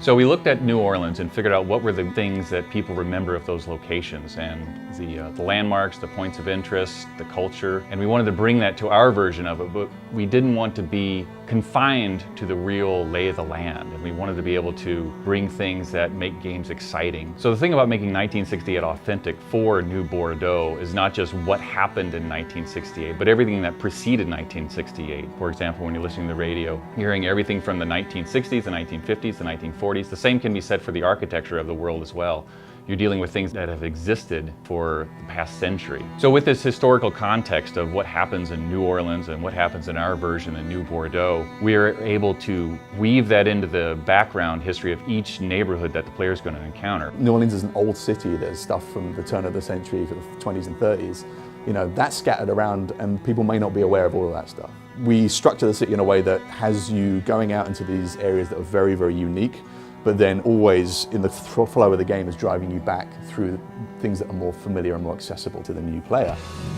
So we looked at New Orleans and figured out what were the things that people remember of those locations, and the landmarks, the points of interest, the culture, and we wanted to bring that to our version of it, but we didn't want to be confined to the real lay of the land, and we wanted to be able to bring things that make games exciting. So the thing about making 1968 authentic for New Bordeaux is not just what happened in 1968, but everything that preceded 1968. For example, when you're listening to the radio, you're hearing everything from the 1960s, the 1950s, the 1940s. The same can be said for the architecture of the world as well. You're dealing with things that have existed for the past century. So with this historical context of what happens in New Orleans and what happens in our version in New Bordeaux, we are able to weave that into the background history of each neighborhood that the player is going to encounter. New Orleans is an old city. There's stuff from the turn of the century, for the 20s and 30s. You know, that's scattered around and people may not be aware of all of that stuff. We structure the city in a way that has you going out into these areas that are very, very unique, but then always in the flow of the game is driving you back through things that are more familiar and more accessible to the new player.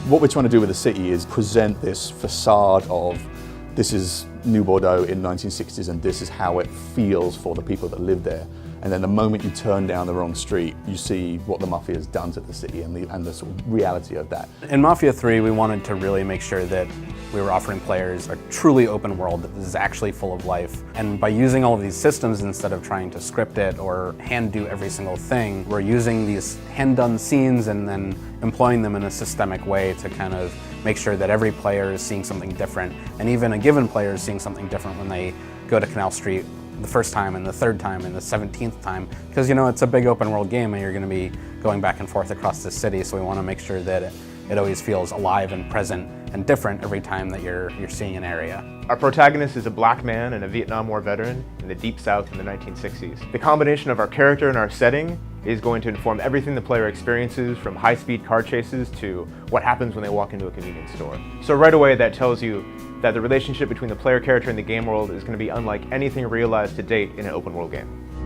What we're trying to do with the city is present this facade of this is New Bordeaux in 1960s and this is how it feels for the people that live there. And then the moment you turn down the wrong street, you see what the Mafia has done to the city and the sort of reality of that. In Mafia III, we wanted to really make sure that we were offering players a truly open world that is actually full of life. And by using all of these systems, instead of trying to script it or hand do every single thing, we're using these hand-done scenes and then employing them in a systemic way to kind of make sure that every player is seeing something different. And even a given player is seeing something different when they go to Canal Street the first time and the third time and the 17th time, because you know it's a big open world game and you're going to be going back and forth across the city, so we want to make sure that it always feels alive and present and different every time that you're seeing an area. Our protagonist is a black man and a Vietnam War veteran in the Deep South in the 1960s. The combination of our character and our setting is going to inform everything the player experiences, from high-speed car chases to what happens when they walk into a convenience store. So right away that tells you that the relationship between the player character and the game world is going to be unlike anything realized to date in an open world game.